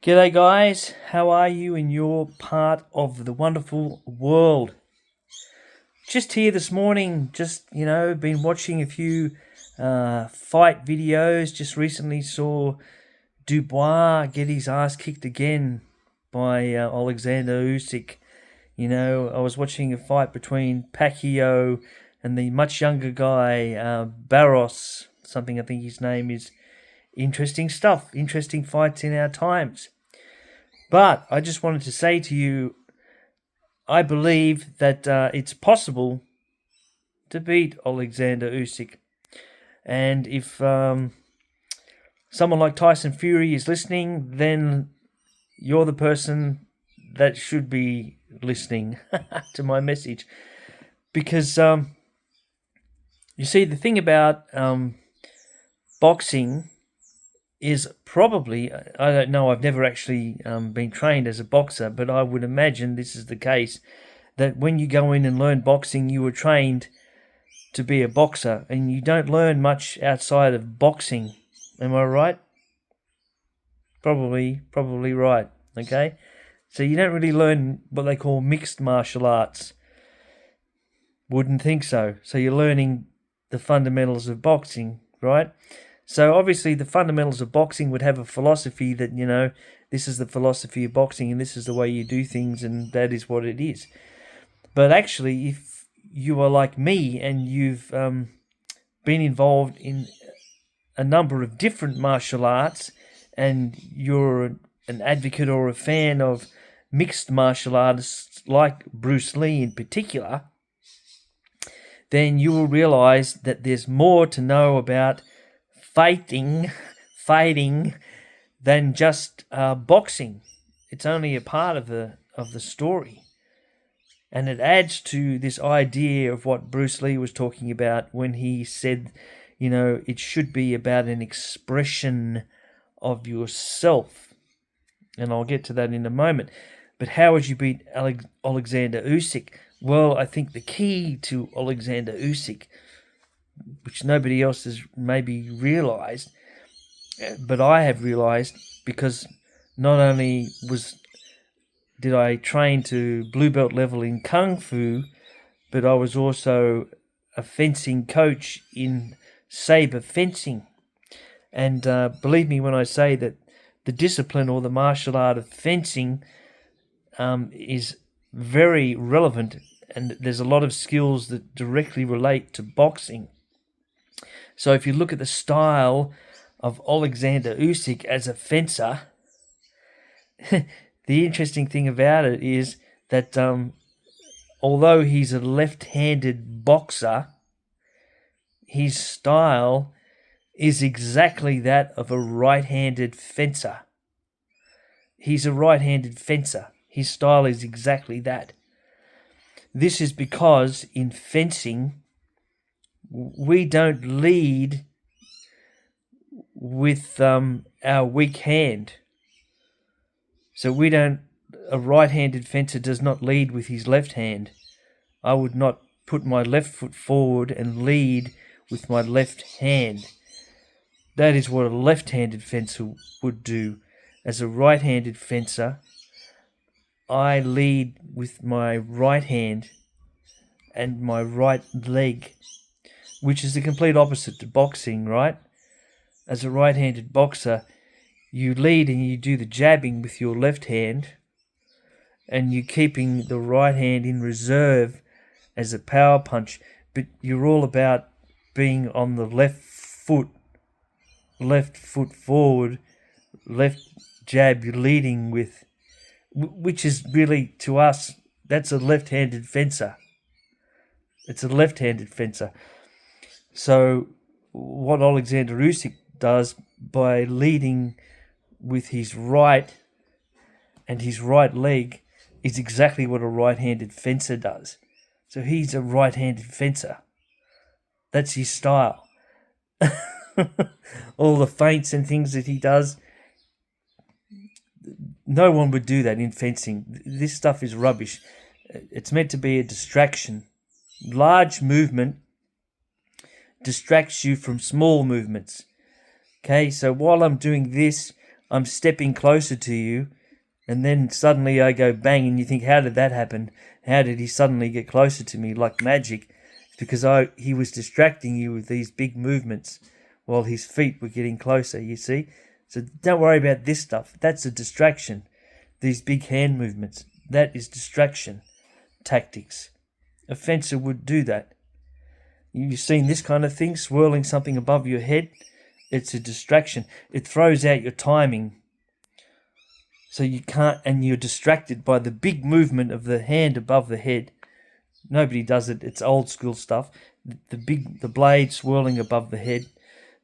G'day, guys. How are you in your part of the wonderful world? Just here this morning, been watching a few fight videos. Just recently saw Dubois get his ass kicked again by Alexander Usyk. I was watching a fight between Pacquiao and the much younger guy, Barros, something I think his name is. Interesting stuff, interesting fights in our times. But I just wanted to say to you, I believe that it's possible to beat Alexander Usyk. And if someone like Tyson Fury is listening, then you're the person that should be listening to my message. Because, you see, the thing about boxing is probably, I don't know, I've never actually been trained as a boxer, but I would imagine this is the case, that when you go in and learn boxing, you were trained to be a boxer, and you don't learn much outside of boxing. Am I right? Probably right, okay? So you don't really learn what they call mixed martial arts. Wouldn't think so. So you're learning the fundamentals of boxing, right? So obviously the fundamentals of boxing would have a philosophy that, this is the philosophy of boxing and this is the way you do things and that is what it is. But actually, if you are like me and you've been involved in a number of different martial arts and you're an advocate or a fan of mixed martial artists like Bruce Lee in particular, then you will realize that there's more to know about fighting than just boxing. It's only a part of the story, and it adds to this idea of what Bruce Lee was talking about when he said, it should be about an expression of yourself, and I'll get to that in a moment. But how would you beat Alexander Usyk? Well, I think the key to Alexander Usyk, which nobody else has maybe realized, but I have realized, because not only did I train to blue belt level in Kung Fu, but I was also a fencing coach in saber fencing. And believe me when I say that the discipline or the martial art of fencing is very relevant, and there's a lot of skills that directly relate to boxing. So if you look at the style of Alexander Usyk as a fencer, the interesting thing about it is that although he's a left-handed boxer, his style is exactly that of a right-handed fencer. He's a right-handed fencer. His style is exactly that. This is because in fencing, we don't lead with our weak hand. So a right-handed fencer does not lead with his left hand. I would not put my left foot forward and lead with my left hand. That is what a left-handed fencer would do. As a right-handed fencer, I lead with my right hand and my right leg, which is the complete opposite to boxing, right? As a right-handed boxer, you lead and you do the jabbing with your left hand, and you're keeping the right hand in reserve as a power punch, but you're all about being on the left foot forward, left jab you're leading with, which is really, to us, that's a left-handed fencer. It's a left-handed fencer. So what Alexander Usyk does by leading with his right and his right leg is exactly what a right-handed fencer does. So he's a right-handed fencer. That's his style. All the feints and things that he does, no one would do that in fencing. This stuff is rubbish. It's meant to be a distraction. Large movement distracts you from small movements. Okay, so while I'm doing this, I'm stepping closer to you, and then suddenly I go bang, and you think, how did that happen? How did he suddenly get closer to me like magic? It's because he was distracting you with these big movements while his feet were getting closer, you see? So don't worry about this stuff. That's a distraction. These big hand movements, that is distraction tactics. A fencer would do that. You've seen this kind of thing, swirling something above your head. It's a distraction. It throws out your timing. So you can't, and you're distracted by the big movement of the hand above the head. Nobody does it. It's old school stuff. The blade swirling above the head.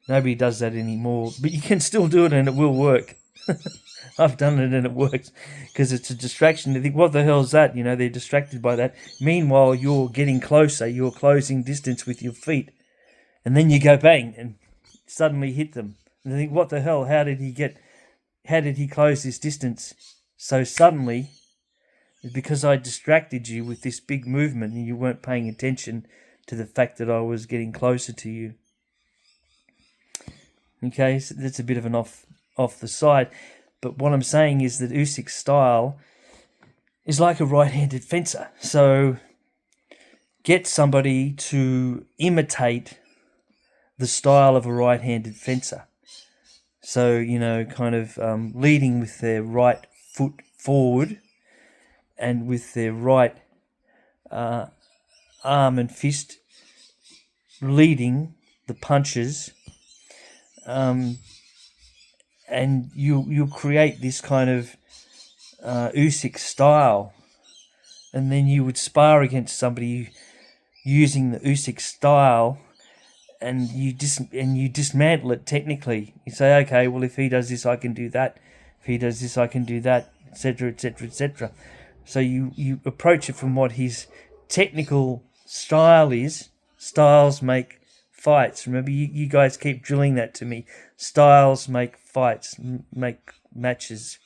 Nobody does that anymore. But you can still do it and it will work. I've done it and it works because it's a distraction. They think, what the hell is that? You know, they're distracted by that. Meanwhile, you're getting closer. You're closing distance with your feet. And then you go bang and suddenly hit them. And they think, what the hell? How did he close this distance so suddenly? It's because I distracted you with this big movement and you weren't paying attention to the fact that I was getting closer to you. Okay, so that's a bit of an off the side. But what I'm saying is that Usyk's style is like a right-handed fencer. So get somebody to imitate the style of a right-handed fencer. So, you know, kind of leading with their right foot forward and with their right arm and fist leading the punches. And you'll create this kind of Usyk style, and then you would spar against somebody using the Usyk style, and you dismantle it technically. You say, okay, well, if he does this, I can do that. If he does this, I can do that, etc., etc., etc. So you approach it from what his technical style is. Styles make fights. Remember, you guys keep drilling that to me. Styles make fights, make matches.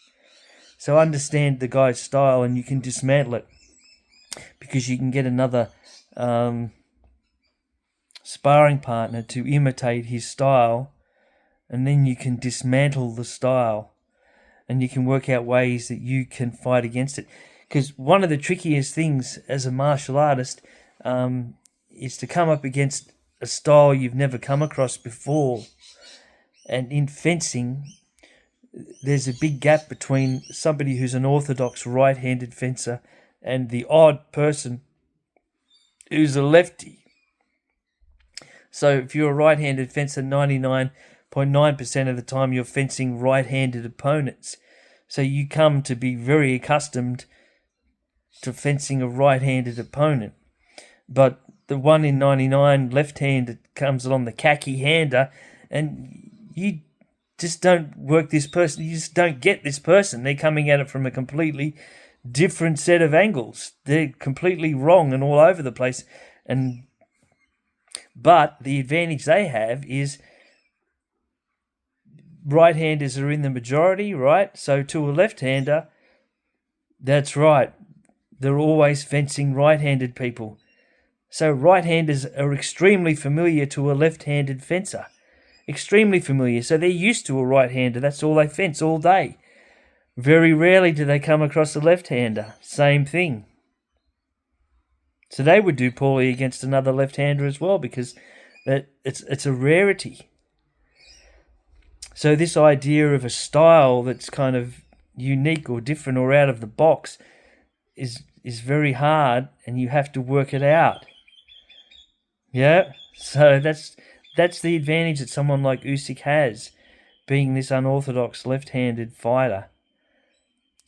So understand the guy's style and you can dismantle it because you can get another sparring partner to imitate his style, and then you can dismantle the style and you can work out ways that you can fight against it. Because one of the trickiest things as a martial artist is to come up against a style you've never come across before. And in fencing, there's a big gap between somebody who's an orthodox right-handed fencer and the odd person who's a lefty. So if you're a right-handed fencer, 99.9% of the time you're fencing right-handed opponents. So you come to be very accustomed to fencing a right-handed opponent. But the 1 in 99 left-handed comes along, the khaki hander, and you just don't work this person. You just don't get this person. They're coming at it from a completely different set of angles. They're completely wrong and all over the place. But the advantage they have is right-handers are in the majority, right? So to a left-hander, that's right. They're always fencing right-handed people. So right-handers are extremely familiar to a left-handed fencer. Extremely familiar. So they're used to a right-hander. That's all they fence all day. Very rarely do they come across a left-hander. Same thing. So they would do poorly against another left-hander as well because it's a rarity. So this idea of a style that's kind of unique or different or out of the box is very hard, and you have to work it out. Yeah, so that's the advantage that someone like Usyk has, being this unorthodox left-handed fighter.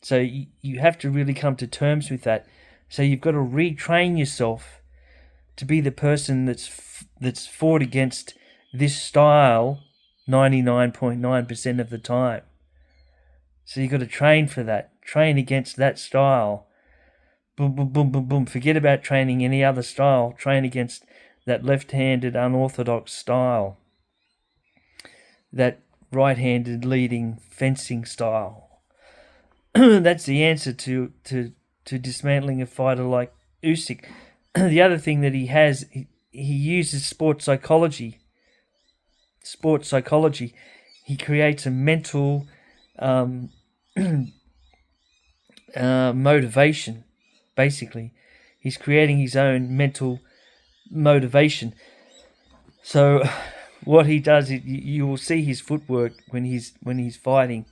So you have to really come to terms with that. So you've got to retrain yourself to be the person that's fought against this style 99.9% of the time. So you've got to train for that. Train against that style. Boom, boom, boom, boom, boom. Forget about training any other style. Train against that left-handed unorthodox style. That right-handed leading fencing style. That's the answer to dismantling a fighter like Usyk. The other thing that he has, he uses sports psychology. He creates a mental um, motivation. Basically, he's creating his own mental motivation. So, what he does, you will see his footwork when he's fighting.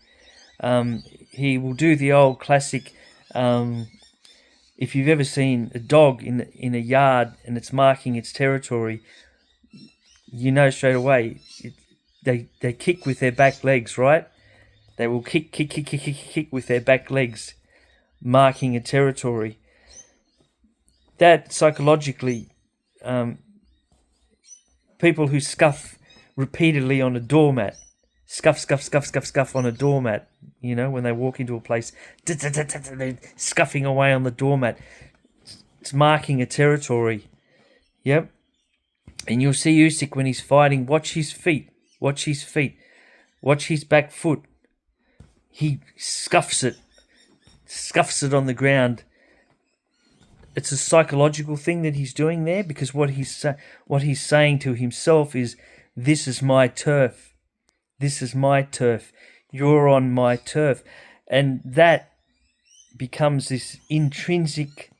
He will do the old classic. If you've ever seen a dog in a yard and it's marking its territory, you know straight away they kick with their back legs, right? They will kick with their back legs, marking a territory. That psychologically, people who scuff repeatedly on a doormat, scuff on a doormat, when they walk into a place, they're scuffing away on the doormat. It's marking a territory. Yep. And you'll see Usyk when he's fighting, watch his feet, watch his back foot. He scuffs it on the ground. It's a psychological thing that he's doing there, because what he's saying to himself is, this is my turf. This is my turf. You're on my turf. And that becomes this intrinsic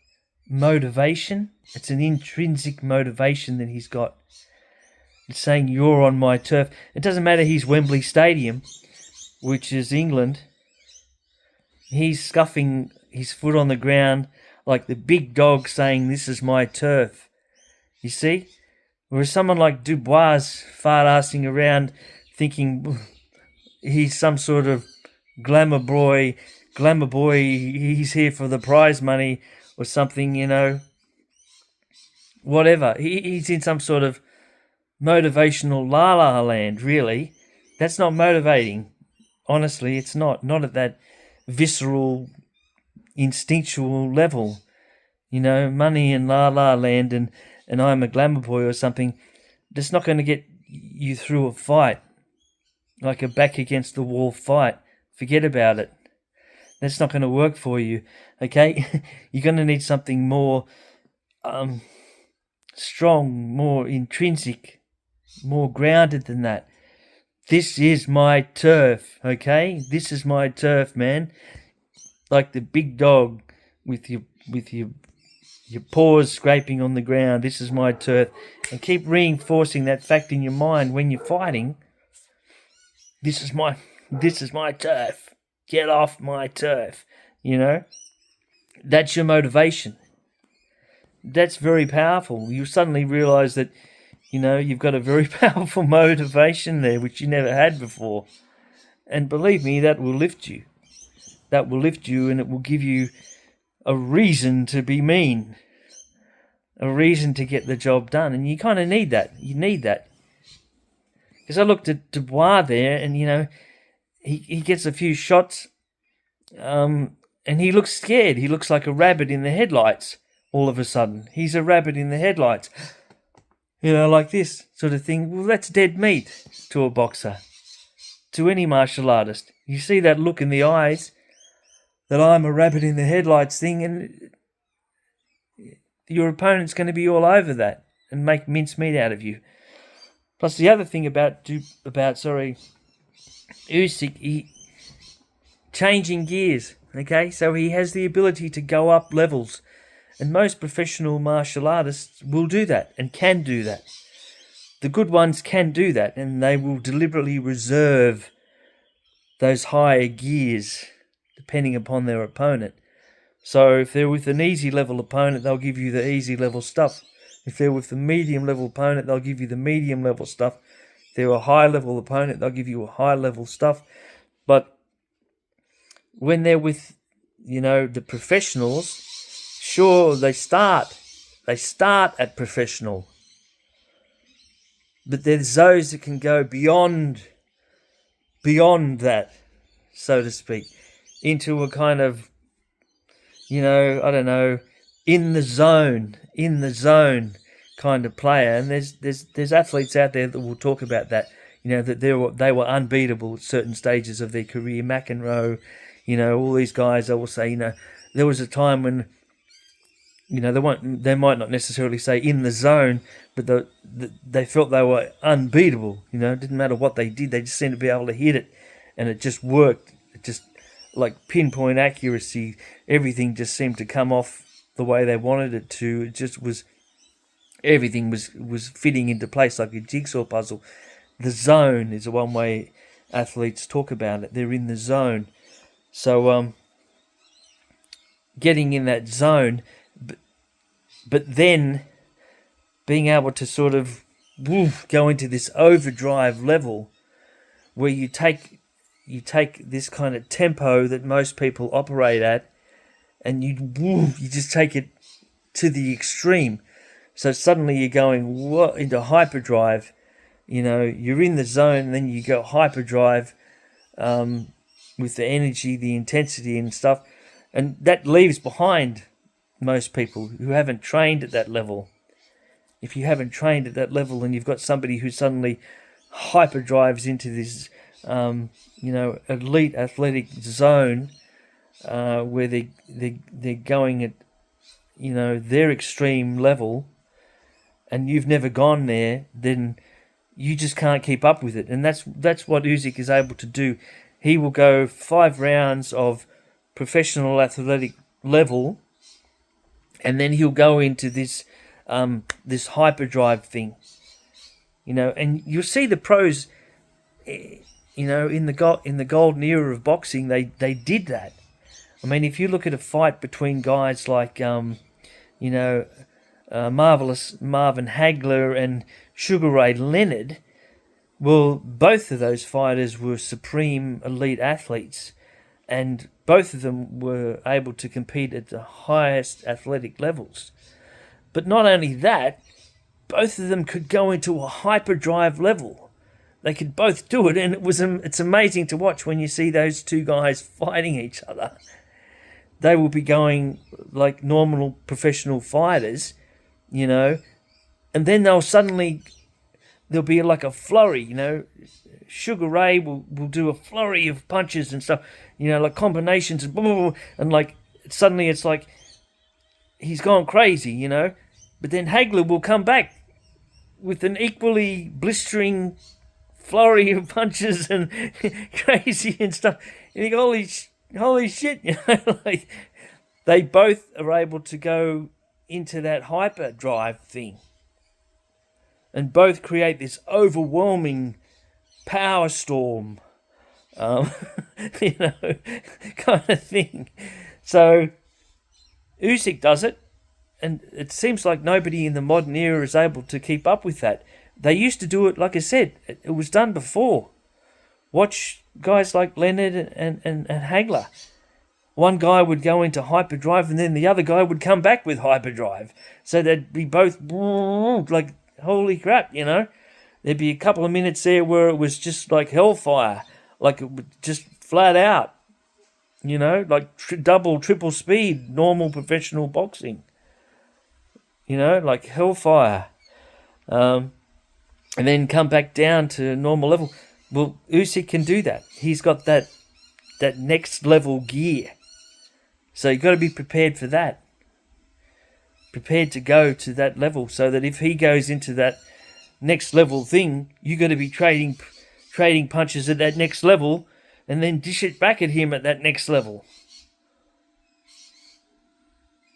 motivation. It's an intrinsic motivation that he's got. It's saying, you're on my turf. It doesn't matter he's Wembley Stadium, which is England. He's scuffing his foot on the ground like the big dog, saying, this is my turf. You see? Whereas someone like Dubois fart-assing around thinking he's some sort of glamour boy, he's here for the prize money or something, whatever. He's in some sort of motivational la-la land, really. That's not motivating. Honestly, it's not. Not at that visceral, instinctual level. Money and la-la land and I'm a glamour boy or something, that's not going to get you through a fight. Like a back against the wall fight. Forget about it. That's not going to work for you, okay? You're going to need something more strong, more intrinsic, more grounded than that. This is my turf, okay? This is my turf, man. Like the big dog with your paws scraping on the ground. This is my turf. And keep reinforcing that fact in your mind when you're fighting. This is my turf. Get off my turf. That's your motivation. That's very powerful. You suddenly realize that, you've got a very powerful motivation there, which you never had before. And believe me, that will lift you. That will lift you, and it will give you a reason to be mean. A reason to get the job done. And you kind of need that. You need that. Because I looked at Dubois there, and, he gets a few shots, and he looks scared. He looks like a rabbit in the headlights all of a sudden. He's a rabbit in the headlights. Like this sort of thing. Well, that's dead meat to a boxer, to any martial artist. You see that look in the eyes, that I'm a rabbit in the headlights thing, and your opponent's going to be all over that and make mincemeat out of you. Plus, the other thing about Usyk, he changing gears. Okay, so he has the ability to go up levels. And most professional martial artists will do that and can do that. The good ones can do that, and they will deliberately reserve those higher gears depending upon their opponent. So if they're with an easy level opponent, they'll give you the easy level stuff. If they're with the medium level opponent, they'll give you the medium level stuff. If they're a high level opponent, they'll give you a high level stuff. But when they're with, the professionals, sure, they start at professional, but there's those that can go beyond that, so to speak, into a kind of, I don't know, in the zone kind of player. And there's athletes out there that will talk about that, that they were unbeatable at certain stages of their career. McEnroe, all these guys, I will say, there was a time when, they might not necessarily say in the zone, but they felt they were unbeatable. It didn't matter what they did; they just seemed to be able to hit it, and it just worked. just like pinpoint accuracy. Everything just seemed to come off the way they wanted it to. It just was, everything was fitting into place like a jigsaw puzzle. The zone is the one way athletes talk about it. They're in the zone. So getting in that zone, but then being able to sort of go into this overdrive level where you take this kind of tempo that most people operate at, and you just take it to the extreme. So suddenly you're going into hyperdrive. You're in the zone, and then you go hyperdrive with the energy, the intensity, and stuff, and that leaves behind most people who haven't trained at that level. If you haven't trained at that level, and you've got somebody who suddenly hyperdrives into this, elite athletic zone where they're going at, their extreme level, and you've never gone there, then you just can't keep up with it. And that's what Usyk is able to do. He will go 5 rounds of professional athletic level, and then he'll go into this hyperdrive thing, and you'll see the pros, in the golden era of boxing, they did that. I mean, if you look at a fight between guys like, marvelous Marvin Hagler and Sugar Ray Leonard, well, both of those fighters were supreme elite athletes, and both of them were able to compete at the highest athletic levels. But not only that, both of them could go into a hyperdrive level. They could both do it, and it's amazing to watch when you see those two guys fighting each other. They will be going like normal professional fighters, and then there'll be like a flurry, Sugar Ray will do a flurry of punches and stuff, like combinations and blah, blah, blah, and like suddenly it's like he's gone crazy, but then Hagler will come back with an equally blistering flurry of punches and crazy and stuff. And you go, holy shit, like they both are able to go into that hyperdrive thing, and both create this overwhelming power storm, kind of thing. So Usyk does it, and it seems like nobody in the modern era is able to keep up with that. They used to do it, like I said, it was done before. Watch guys like Leonard and Hagler. One guy would go into hyperdrive, and then the other guy would come back with hyperdrive. So they'd be both like, holy crap, There'd be a couple of minutes there where it was just like hellfire, like it would just flat out, like double, triple speed, normal professional boxing, like hellfire. And then come back down to normal level. Well, Usyk can do that. He's got that next level gear. So you've got to be prepared for that. Prepared to go to that level, so that if he goes into that next level thing, you got to be trading punches at that next level, and then dish it back at him at that next level.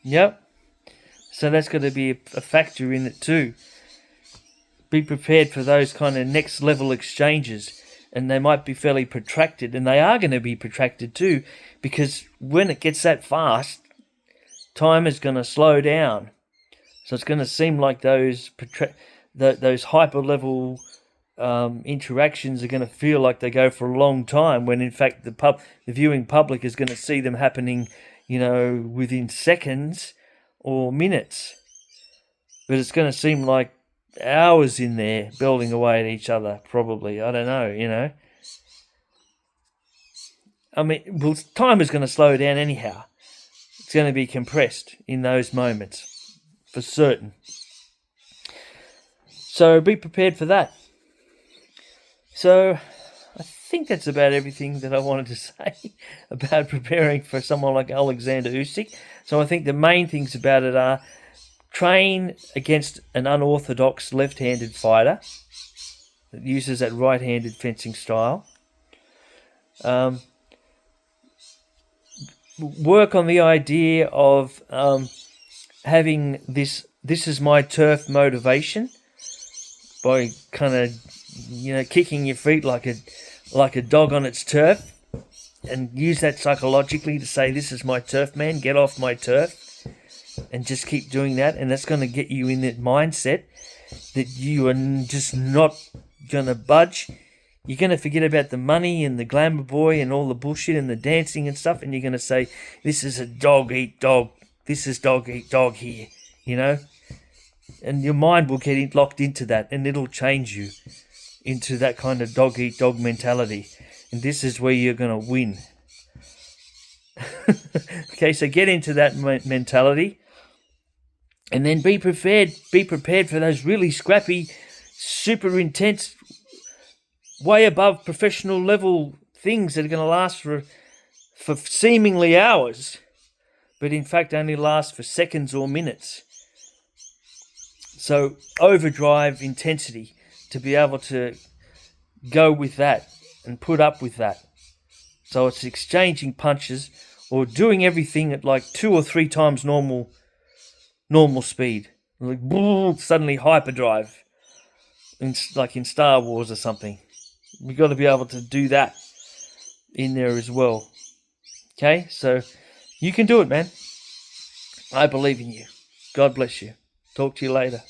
Yep. So that's got to be a factor in it too. Be prepared for those kind of next level exchanges, and they might be fairly protracted, and they are going to be protracted too, because when it gets that fast, time is going to slow down. So it's going to seem like those hyper level interactions are going to feel like they go for a long time, when in fact the viewing public is going to see them happening, within seconds or minutes. But it's going to seem like hours in there building away at each other, probably. I don't know, I mean, well, time is going to slow down anyhow. It's going to be compressed in those moments, for certain. So be prepared for that. So I think that's about everything that I wanted to say about preparing for someone like Alexander Usyk. So I think the main things about it are: train against an unorthodox left-handed fighter that uses that right-handed fencing style. work on the idea of having this is my turf motivation by kind of kicking your feet like a dog on its turf, and use that psychologically to say, this is my turf, man, get off my turf, and just keep doing that. And that's going to get you in that mindset that you are just not going to budge. You're going to forget about the money and the glamour boy and all the bullshit and the dancing and stuff, and you're going to say, this is a dog eat dog. This is dog eat dog here, And your mind will get locked into that, and it'll change you into that kind of dog eat dog mentality. And this is where you're going to win. Okay, so get into that mentality, and then be prepared. Be prepared for those really scrappy, super intense, way above professional level things that are going to last for seemingly hours, but in fact only last for seconds or minutes. So overdrive intensity to be able to go with that and put up with that. So it's exchanging punches or doing everything at like 2 or 3 times normal speed. Like suddenly hyperdrive, like in Star Wars or something. We've got to be able to do that in there as well. Okay, so you can do it, man. I believe in you. God bless you. Talk to you later.